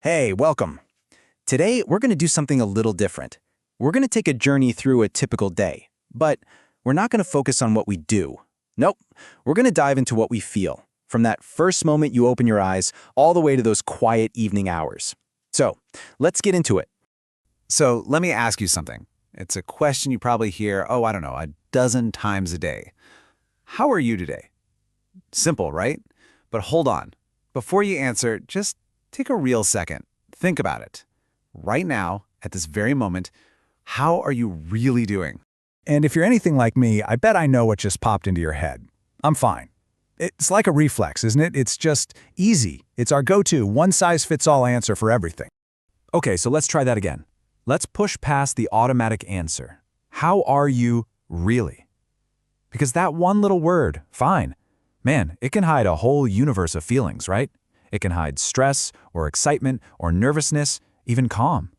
Hey, welcome. Today, we're going to do something a little different. We're going to take a journey through a typical day, but we're not going to focus on what we do. Nope, we're going to dive into what we feel, from that first moment you open your eyes all the way to those quiet evening hours. So, let's get into it. So let me ask you something. It's a question you probably hear, I don't know, a dozen times a day. How are you today? Simple, right? But hold on. Before you answer, just take a real second. Think about it. Right now, at this very moment, how are you really doing? And if you're anything like me, I bet I know what just popped into your head. I'm fine. It's like a reflex, isn't it? It's just easy. It's our go-to, one-size-fits-all answer for everything. Okay, so let's try that again. Let's push past the automatic answer. How are you really? Because that one little word, fine, man, it can hide a whole universe of feelings, right? It can hide stress or excitement or nervousness, even calm.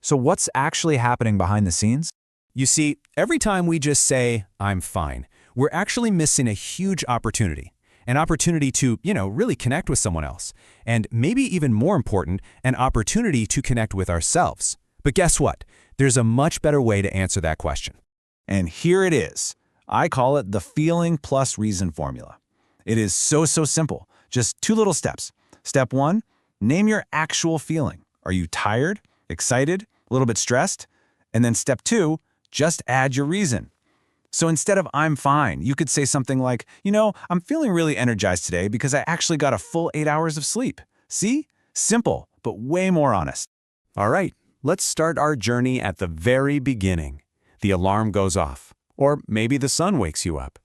So what's actually happening behind the scenes? You see, every time we just say, I'm fine, we're actually missing a huge opportunity. An opportunity to, really connect with someone else. And maybe even more important, an opportunity to connect with ourselves. But guess what? There's a much better way to answer that question. And here it is. I call it the feeling plus reason formula. It is so simple. Just two little steps. Step one, name your actual feeling. Are you tired, excited, a little bit stressed? And then step two, just add your reason. So instead of I'm fine, you could say something like, I'm feeling really energized today because I actually got a full 8 hours of sleep. See? Simple, but way more honest. All right, let's start our journey at the very beginning. The alarm goes off, or maybe the sun wakes you up.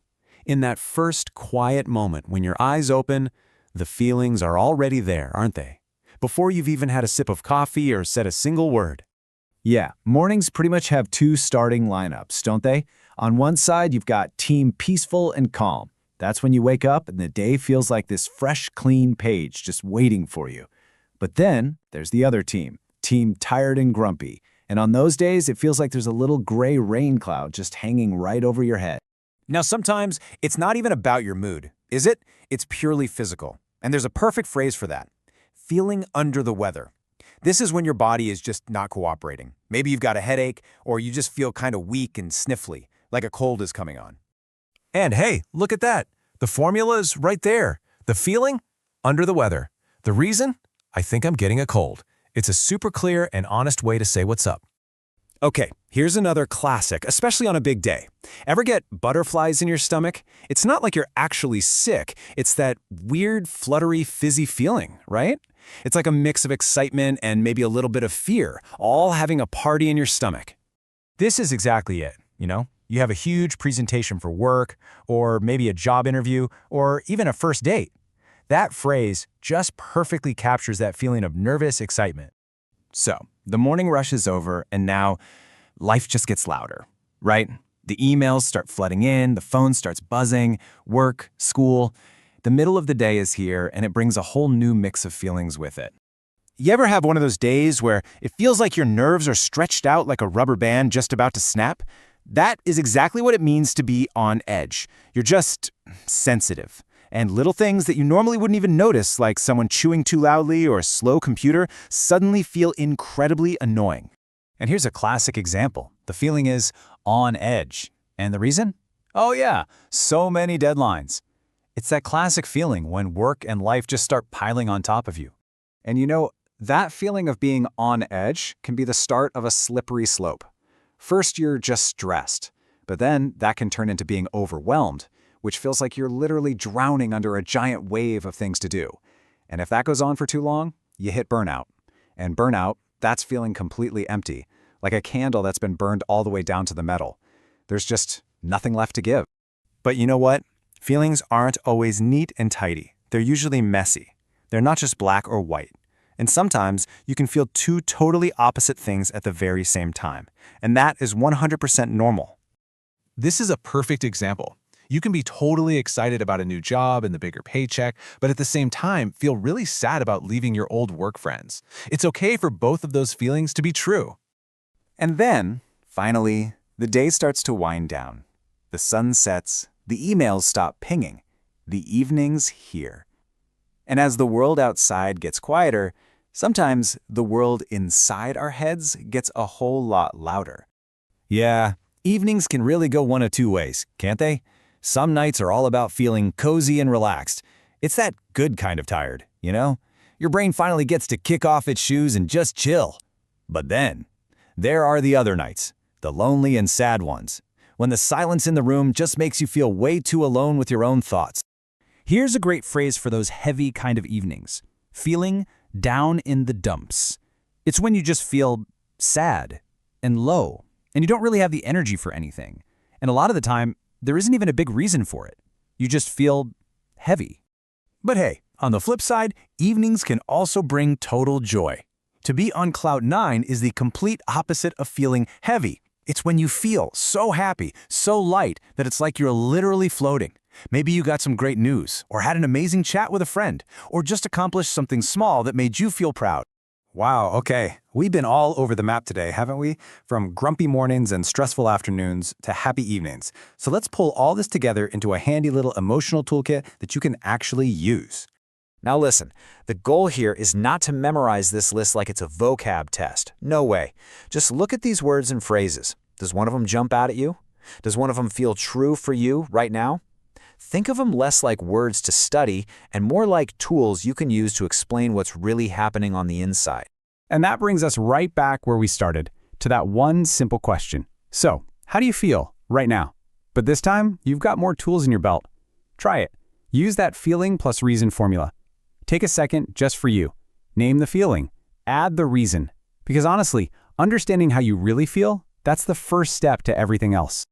In that first quiet moment when your eyes open, the feelings are already there, aren't they? Before you've even had a sip of coffee or said a single word. Yeah, mornings pretty much have two starting lineups, don't they? On one side, you've got team peaceful and calm. That's when you wake up and the day feels like this fresh, clean page just waiting for you. But then there's the other team tired and grumpy. And on those days, it feels like there's a little gray rain cloud just hanging right over your head. Now, sometimes it's not even about your mood, is it? It's purely physical. And there's a perfect phrase for that. Feeling under the weather. This is when your body is just not cooperating. Maybe you've got a headache, or you just feel kind of weak and sniffly, like a cold is coming on. And hey, look at that. The formula is right there. The feeling? Under the weather. The reason? I think I'm getting a cold. It's a super clear and honest way to say what's up. Okay, here's another classic, especially on a big day. Ever get butterflies in your stomach? It's not like you're actually sick. It's that weird, fluttery, fizzy feeling, right? It's like a mix of excitement and maybe a little bit of fear, all having a party in your stomach. This is exactly it, You have a huge presentation for work, or maybe a job interview, or even a first date. That phrase just perfectly captures that feeling of nervous excitement. So, the morning rush is over, and now life just gets louder, right? The emails start flooding in, the phone starts buzzing, work, school. The middle of the day is here, and it brings a whole new mix of feelings with it. You ever have one of those days where it feels like your nerves are stretched out like a rubber band just about to snap? That is exactly what it means to be on edge. You're just sensitive. And little things that you normally wouldn't even notice, like someone chewing too loudly or a slow computer, suddenly feel incredibly annoying. And here's a classic example. The feeling is on edge. And the reason? Oh yeah, so many deadlines. It's that classic feeling when work and life just start piling on top of you. And that feeling of being on edge can be the start of a slippery slope. First, you're just stressed, but then that can turn into being overwhelmed, which feels like you're literally drowning under a giant wave of things to do. And if that goes on for too long, you hit burnout. And burnout, that's feeling completely empty, like a candle that's been burned all the way down to the metal. There's just nothing left to give. But you know what? Feelings aren't always neat and tidy. They're usually messy. They're not just black or white. And sometimes you can feel two totally opposite things at the very same time. And that is 100% normal. This is a perfect example. You can be totally excited about a new job and the bigger paycheck, but at the same time, feel really sad about leaving your old work friends. It's okay for both of those feelings to be true. And then, finally, the day starts to wind down. The sun sets, the emails stop pinging, the evening's here. And as the world outside gets quieter, Sometimes the world inside our heads gets a whole lot louder. Yeah, evenings can really go one of two ways, can't they? Some nights are all about feeling cozy and relaxed. It's that good kind of tired, you know? Your brain finally gets to kick off its shoes and just chill. But then, there are the other nights, the lonely and sad ones, when the silence in the room just makes you feel way too alone with your own thoughts. Here's a great phrase for those heavy kind of evenings: feeling down in the dumps. It's when you just feel sad and low, and you don't really have the energy for anything. And a lot of the time, there isn't even a big reason for it. You just feel heavy. But hey, on the flip side, evenings can also bring total joy. To be on cloud nine is the complete opposite of feeling heavy. It's when you feel so happy, so light, that it's like you're literally floating. Maybe you got some great news, or had an amazing chat with a friend, or just accomplished something small that made you feel proud. Wow, okay. We've been all over the map today, haven't we? From grumpy mornings and stressful afternoons to happy evenings. So let's pull all this together into a handy little emotional toolkit that you can actually use. Now listen, the goal here is not to memorize this list like it's a vocab test. No way. Just look at these words and phrases. Does one of them jump out at you? Does one of them feel true for you right now? Think of them less like words to study and more like tools you can use to explain what's really happening on the inside. And that brings us right back where we started, to that one simple question. So, how do you feel right now? But this time, you've got more tools in your belt. Try it. Use that feeling plus reason formula. Take a second just for you. Name the feeling. Add the reason. Because honestly, understanding how you really feel, that's the first step to everything else.